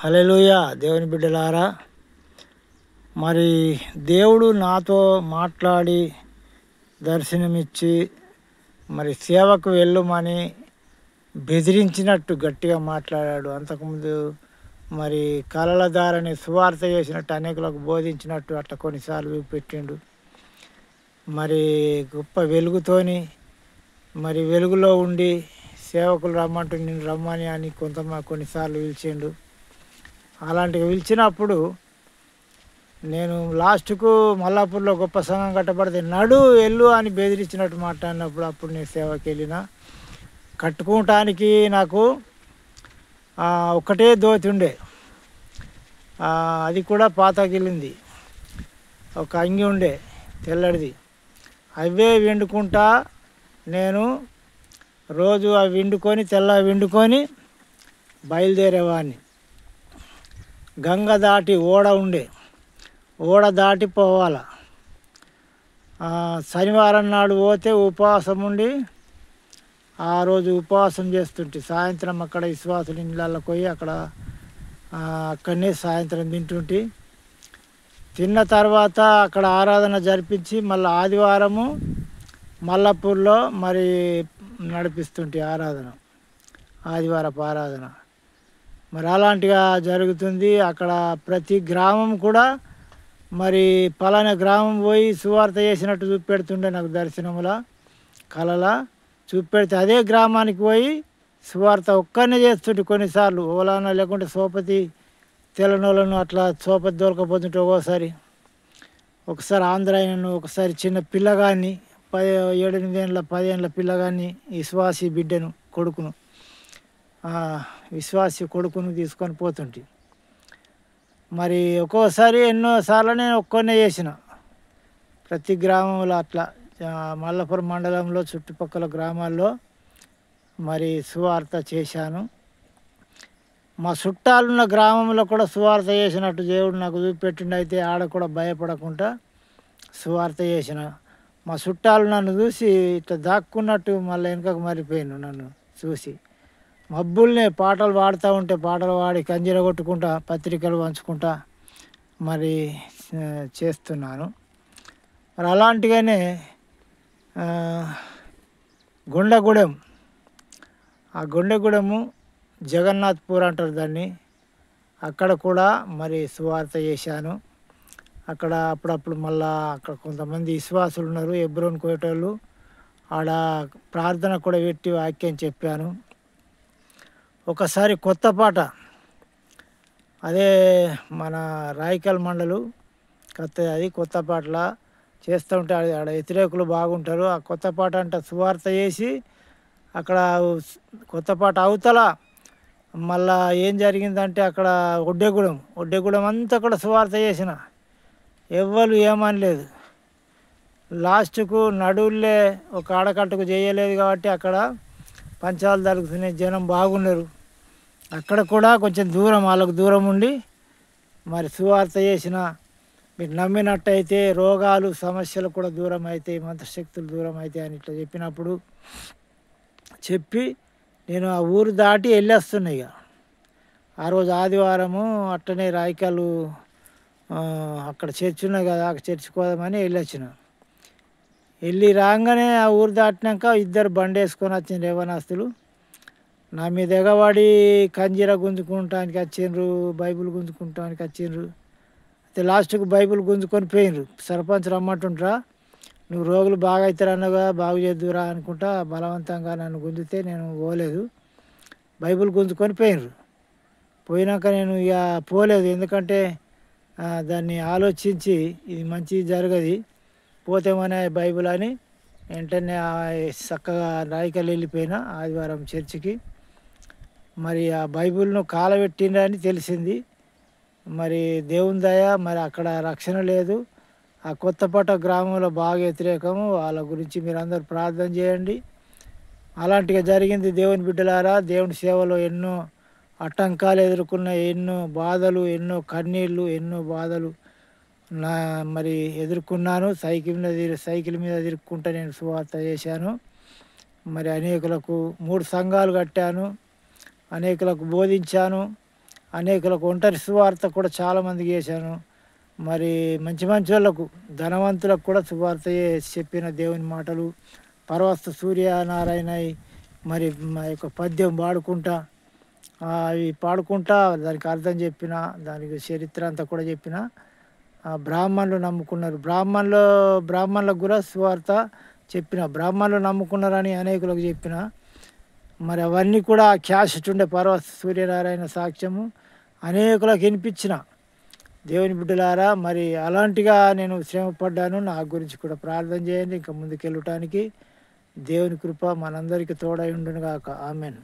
హల్లెలూయా. దేవుని బిడ్డలారా, మరి దేవుడు నాతో మాట్లాడి దర్శనమిచ్చి మరి సేవకు వెళ్ళమని బెదిరించినట్టు గట్టిగా మాట్లాడాడు. అంతకుముందు మరి కలల ద్వారానే సువార్త చేసినట్టు అనేకులకు బోధించినట్టు అట్లా కొన్నిసార్లు చూపెట్టిండు. మరి గొప్ప వెలుగుతోని మరి వెలుగులో ఉండి సేవకులు రమ్మంటూ నేను రమ్మని అని కొన్నిసార్లు పిలిచిండు. అలాంటివి పిలిచినప్పుడు నేను లాస్ట్కు మల్లాపూర్లో గొప్ప సంఘం కట్టబడితే వెళ్ళు అని బెదిరించినట్టు మాట్లాడినప్పుడు అప్పుడు నేను సేవకి వెళ్ళిన. కట్టుకోవటానికి నాకు ఒక్కటే దోతి ఉండే, అది కూడా పాతగిలింది. ఒక అంగి ఉండే తెల్లడిది, అవే విండుకుంటా నేను రోజు అవి విండుకొని విండుకొని బయలుదేరేవాడిని. గంగ దాటి ఓడ దాటి పోవాల. శనివారం నాడు పోతే ఉపవాసం ఉండి ఆ రోజు ఉపవాసం చేస్తుంటే సాయంత్రం అక్కడ విశ్వాసుల ఇళ్ళకి పోయి అక్కడనే సాయంత్రం తింటుంటే, తిన్న తర్వాత అక్కడ ఆరాధన జరిపించి మళ్ళీ ఆదివారము మల్లాపూర్లో మరి నడిపిస్తుంటే ఆదివారపు ఆరాధన మరి అలాంటిగా జరుగుతుంది. అక్కడ ప్రతి గ్రామం కూడా మరి పలానా గ్రామం పోయి సువార్త చేసినట్టు చూపెడుతుండే. నాకు దర్శనములా కలలా చూపెడితే అదే గ్రామానికి పోయి సువార్త ఒక్కనే చేస్తుంటే కొన్నిసార్లు ఓలాన లేకుంటే సోపతి తెల్లనోళ్ళను అట్లా సోపతి దొరకపోతుంటే ఒకసారి ఆంధ్రాయనను, ఒకసారి చిన్న పిల్లగాన్ని 7-8 ఏళ్ళ 10 ఏళ్ళ పిల్లగాన్ని విశ్వాసి బిడ్డను విశ్వాసి కొడుకును తీసుకొని పోతుంటే మరి ఒక్కోసారి ఎన్నోసార్లు నేను ఒక్కనే చేసిన. ప్రతి గ్రామంలో అట్లా మల్లపురం మండలంలో చుట్టుపక్కల గ్రామాల్లో మరి సువార్త చేశాను. మా చుట్టాలున్న గ్రామంలో కూడా సువార్త చేసినట్టు దేవుడు నాకు చూపెట్టిండు. అయితే ఆడ కూడా భయపడకుండా సువార్త చేసిన. మా చుట్టాలు నన్ను చూసి ఇట్లా దాక్కున్నట్టు మళ్ళీ వెనుకకు మారిపోయాను. నన్ను చూసి మబ్బుల్నే పాటలు పాడుతూ ఉంటే పాటలు పాడి కంజీర కొట్టుకుంటా పత్రికలు పంచుకుంటా మరి చేస్తున్నాను. మరి అలాంటిగానే గుండెగూడెం, ఆ గుండెగూడెము జగన్నాథ్పూర్ అంటారు దాన్ని, అక్కడ కూడా మరి సువార్త చేశాను. అక్కడ అప్పుడప్పుడు మళ్ళా అక్కడ కొంతమంది విశ్వాసులు ఉన్నారు, ఎబ్రోన్ కోయేటోళ్ళు. ఆడ ప్రార్థన కూడా పెట్టి వాక్యం చెప్పాను. ఒకసారి కొత్త పాట, అదే మన రాయికల్ మండలు అది కొత్త పాటలా చేస్తూ ఉంటే ఆడ వ్యతిరేకులు బాగుంటారు. ఆ కొత్త పాట అంట సువార్త చేసి అక్కడ కొత్త పాట అవతల మళ్ళా ఏం జరిగిందంటే అక్కడ ఒడ్డెగూడెం అంతా కూడా సువార్త చేసిన, ఎవ్వరు ఏమనలేదు. లాస్ట్కు నడువులే ఒక ఆడకట్టుకు చేయలేదు కాబట్టి అక్కడ పంచాలు జరుగుతున్నాయి, జనం బాగున్నారు. అక్కడ కూడా కొంచెం దూరం, వాళ్ళకు దూరం ఉండి మరి సువార్త చేసిన. మీరు నమ్మినట్టయితే రోగాలు సమస్యలు కూడా దూరం అవుతాయి, మంత్రశక్తులు దూరం అవుతాయి అని ఇట్లా చెప్పి నేను ఆ ఊరు దాటి వెళ్ళేస్తున్నా. ఇక ఆ రోజు ఆదివారము అట్టనే రాయికాలు అక్కడ చర్చి ఉన్నాయి కదా, ఆ చర్చికి పోదామని వెళ్ళి రాగానే ఆ ఊరు దాటినాక 2 బండి వేసుకొని వచ్చిండ్రు యవ్వనస్తులు. నా మీద ఎగవాడి కంజీర గుంజుకుంటానికి వచ్చిండ్రు, బైబిల్ గుంజుకుంటానికి వచ్చిండ్రు. అయితే లాస్ట్కు బైబిల్ గుంజుకొని పోయినరు. సర్పంచ్ రమ్మంటుంట్రా, నువ్వు రోగులు బాగా అవుతారన్నగా బాగు చేద్దురా అనుకుంటా బలవంతంగా నన్ను గుంజితే నేను పోలేదు. బైబిల్ గుంజుకొని పోయినాక నేను ఇక పోలేదు. ఎందుకంటే దాన్ని ఆలోచించి ఇది మంచిది జరగదు, పోతేమనే బైబిల్ అని వెంటనే చక్కగా రాయికల్ వెళ్ళిపోయినా ఆదివారం చర్చికి. మరి ఆ బైబిల్ను కాలబెట్టిండ్రని తెలిసింది. మరి దేవుని దయ, మరి అక్కడ రక్షణ లేదు. ఆ కొత్తపేట గ్రామంలో బాగా వ్యతిరేకము, వాళ్ళ గురించి మీరు అందరూ ప్రార్థన చేయండి. అలాంటిగా జరిగింది. దేవుని బిడ్డలారా, దేవుని సేవలో ఎన్నో ఆటంకాలు ఎదుర్కొన్న, ఎన్నో బాధలు, ఎన్నో కన్నీళ్ళు, ఎన్నో బాధలు మరి ఎదుర్కొన్నాను. సైకిల్ మీద తిరుక్కుంటూ నేను సువార్త చేశాను. మరి అనేకులకు 3 సంఘాలు కట్టాను, అనేకులకు బోధించాను. అనేకులకు ఒంటరి సువార్త కూడా చాలామందికి చేశాను. మరి మంచి మంచోళ్ళకు, ధనవంతులకు కూడా సువార్త చెప్పిన దేవుని మాటలు, పరవస్తు సూర్యనారాయణయి మరి మా యొక్క పద్యం పాడుకుంటా, అవి పాడుకుంటా దానికి అర్థం చెప్పిన, దానికి చరిత్ర అంతా కూడా చెప్పిన. బ్రాహ్మణులు నమ్ముకున్నారు. బ్రాహ్మణులకు కూడా సువార్త చెప్పిన. బ్రాహ్మణులు నమ్ముకున్నారని అనేకులకు చెప్పిన. మరి అవన్నీ కూడా క్యాసెట్ ఉండే పరవస్తు సూర్యనారాయణ సాక్ష్యము అనేకులకు వినిపించిన. దేవుని బిడ్డలారా, మరి అలాంటిగా నేను శ్రమ పడ్డాను. నా గురించి కూడా ప్రార్థన చేయండి ఇంకా ముందుకెళ్ళటానికి. దేవుని కృప మనందరికీ తోడై ఉండును గాక. ఆమేన్.